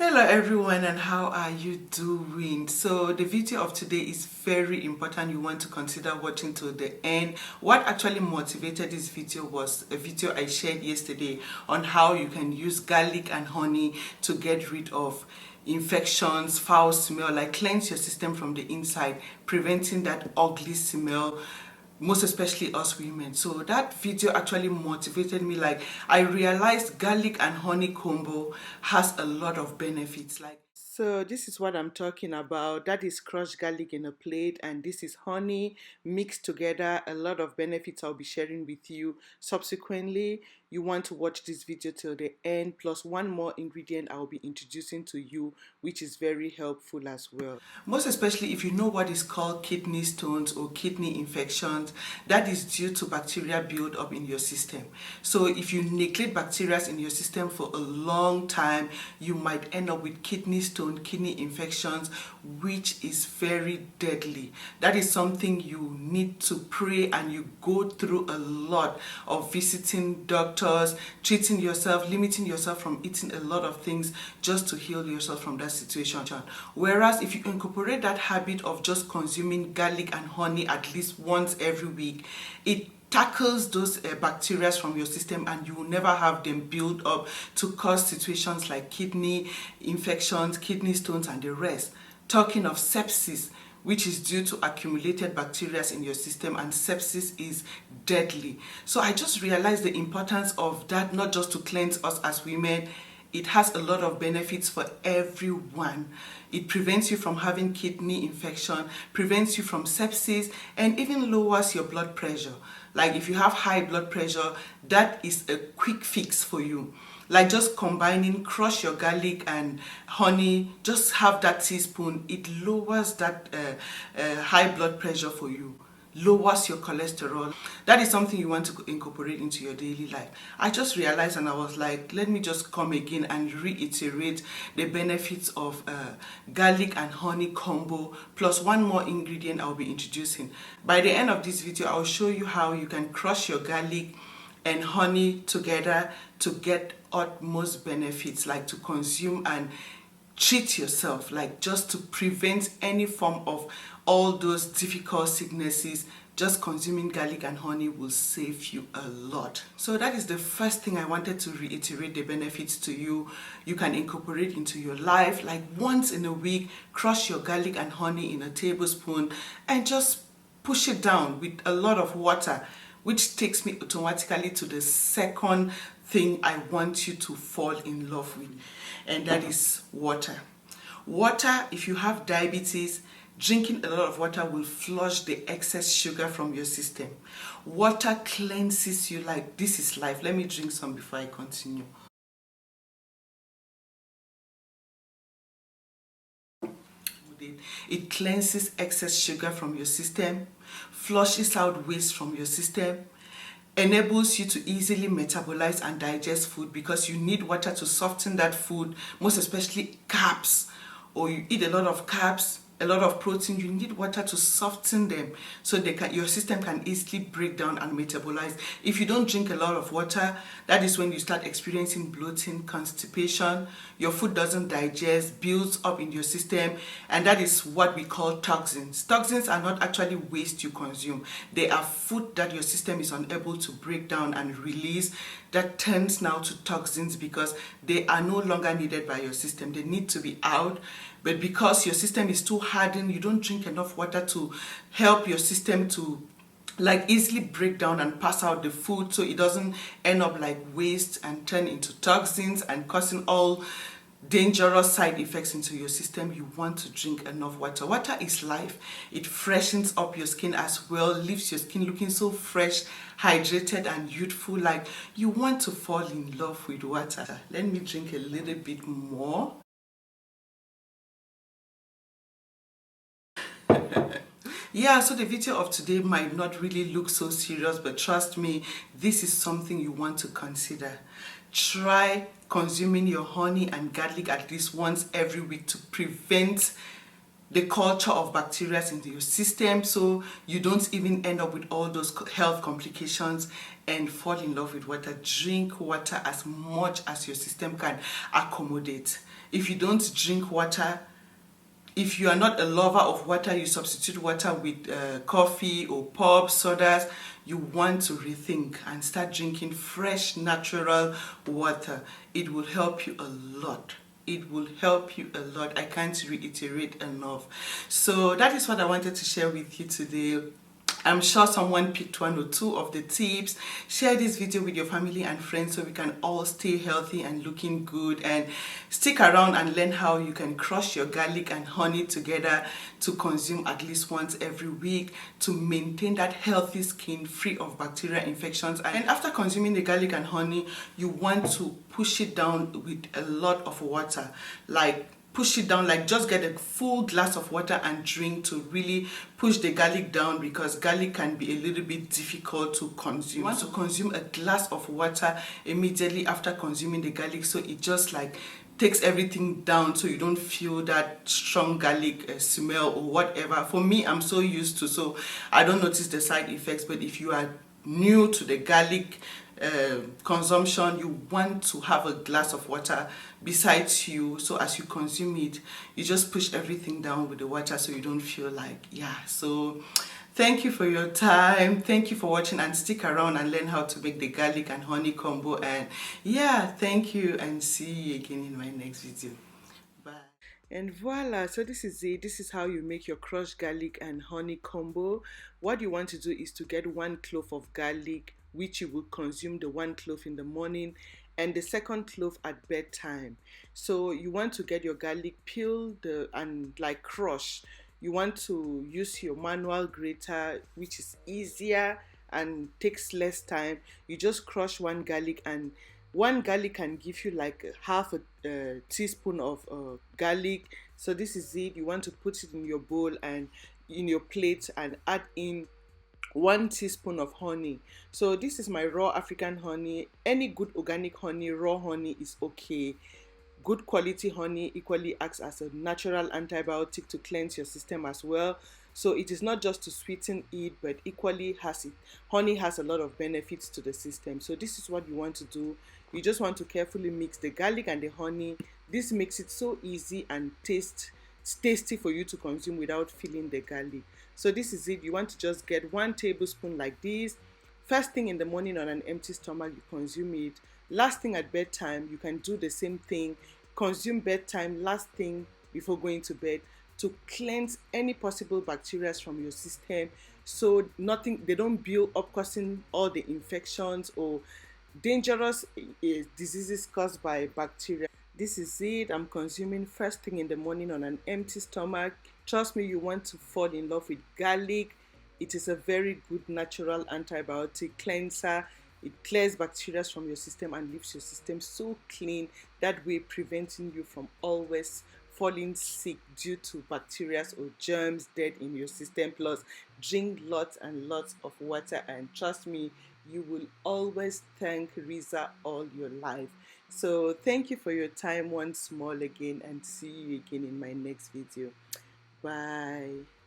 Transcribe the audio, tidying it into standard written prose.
Hello everyone, and how are you doing? So the video of today is very important. You want to consider watching till the end. What actually motivated this video was a video I shared yesterday on how you can use garlic and honey to get rid of infections, foul smell, like cleanse your system from the inside, preventing that ugly smell, most especially us women. So that video actually motivated me. Like, I realized garlic and honey combo has a lot of benefits. Like, so this is what I'm talking about. That is crushed garlic in a plate, and this is honey mixed together. A lot of benefits I'll be sharing with you subsequently. You want to watch this video till the end, plus one more ingredient I'll be introducing to you, which is very helpful as well. Most especially if you know what is called kidney stones or kidney infections, that is due to bacteria build up in your system. So if you neglect bacteria in your system for a long time, you might end up with kidney stone, kidney infections, which is very deadly. That is something you need to pray, and you go through a lot of visiting doctors, treating yourself, limiting yourself from eating a lot of things just to heal yourself from that situation. Whereas if you incorporate that habit of just consuming garlic and honey at least once every week, it tackles those bacteria from your system, and you will never have them build up to cause situations like kidney infections, kidney stones, and the rest. Talking of sepsis, which is due to accumulated bacteria in your system, and sepsis is deadly. So I just realized the importance of that, not just to cleanse us as women. It has a lot of benefits for everyone. It prevents you from having kidney infection, prevents you from sepsis, and even lowers your blood pressure. Like if you have high blood pressure, that is a quick fix for you. Like just combining, crush your garlic and honey, just have that teaspoon. It lowers that high blood pressure for you, lowers your cholesterol. That is something you want to incorporate into your daily life. I just realized, and I was like, let me just come again and reiterate the benefits of garlic and honey combo, plus one more ingredient I'll be introducing. By the end of this video, I'll show you how you can crush your garlic and honey together to get utmost benefits, like to consume and treat yourself, like just to prevent any form of all those difficult sicknesses. Just consuming garlic and honey will save you a lot. So that is the first thing I wanted to reiterate, the benefits to you. You can incorporate into your life, like once in a week, crush your garlic and honey in a tablespoon and just push it down with a lot of water, which takes me automatically to the second thing I want you to fall in love with, and that is water. Water, if you have diabetes, drinking a lot of water will flush the excess sugar from your system. Water cleanses you. Like, this is life. Let me drink some before I continue. It cleanses excess sugar from your system, flushes out waste from your system, enables you to easily metabolize and digest food, because you need water to soften that food, most especially carbs, or you eat a lot of carbs, a lot of protein. You need water to soften them so your system can easily break down and metabolize. If you don't drink a lot of water, that is when you start experiencing bloating, constipation. Your food doesn't digest, builds up in your system, and that is what we call toxins. Toxins are not actually waste you consume. They are food that your system is unable to break down and release, that turns now to toxins because they are no longer needed by your system. They need to be out. But because your system is too hardened, you don't drink enough water to help your system to like easily break down and pass out the food, so it doesn't end up like waste and turn into toxins and causing all dangerous side effects into your system. You want to drink enough water. Water is life. It freshens up your skin as well, leaves your skin looking so fresh, hydrated, and youthful. Like, you want to fall in love with water. Let me drink a little bit more. Yeah, so the video of today might not really look so serious, but trust me, this is something you want to consider. Try consuming your honey and garlic at least once every week to prevent the culture of bacteria into your system, so you don't even end up with all those health complications, and fall in love with water. Drink water as much as your system can accommodate. If you don't drink water, if you are not a lover of water, you substitute water with coffee or pop, sodas, you want to rethink and start drinking fresh, natural water. It will help you a lot. It will help you a lot. I can't reiterate enough. So that is what I wanted to share with you today. I'm sure someone picked one or two of the tips. Share this video with your family and friends so we can all stay healthy and looking good. And stick around and learn how you can crush your garlic and honey together to consume at least once every week to maintain that healthy skin free of bacterial infections. And after consuming the garlic and honey, you want to push it down with a lot of water. Push it down, like just get a full glass of water and drink to really push the garlic down, because garlic can be a little bit difficult to consume. You want to consume a glass of water immediately after consuming the garlic, so it just like takes everything down so you don't feel that strong garlic smell or whatever. For me, I'm so used to, so I don't notice the side effects. But if you are new to the garlic consumption, you want to have a glass of water besides you, so as you consume it, you just push everything down with the water so you don't feel like, yeah. So thank you for your time, thank you for watching, and stick around and learn how to make the garlic and honey combo. And yeah, thank you, and see you again in my next video. Bye. And voila, so this is it. This is how you make your crushed garlic and honey combo. What you want to do is to get 1 clove of garlic, which you will consume the 1 clove in the morning and the 2nd clove at bedtime. So you want to get your garlic peeled and like crush. You want to use your manual grater, which is easier and takes less time. You just crush 1 garlic, and 1 garlic can give you like half a teaspoon of garlic. So this is it. You want to put it in your bowl and in your plate and add in 1 teaspoon of honey. So this is my raw African honey. Any good organic honey, raw honey is okay. Good quality honey equally acts as a natural antibiotic to cleanse your system as well. So it is not just to sweeten it, but equally honey has a lot of benefits to the system. So this is what you want to do. You just want to carefully mix the garlic and the honey. This makes it so easy and tasty for you to consume without feeling the garlic. So this is it. You want to just get 1 tablespoon like this. First thing in the morning on an empty stomach, you consume it. Last thing at bedtime, you can do the same thing. Consume bedtime, last thing before going to bed, to cleanse any possible bacteria from your system, so they don't build up, causing all the infections or dangerous diseases caused by bacteria. This is it. I'm consuming first thing in the morning on an empty stomach. Trust me, you want to fall in love with garlic. It is a very good natural antibiotic cleanser. It clears bacteria from your system and leaves your system so clean, that way preventing you from always falling sick due to bacteria or germs dead in your system. Plus, drink lots and lots of water, and trust me, you will always thank Riza all your life. So thank you for your time once more again, and see you again in my next video. Bye.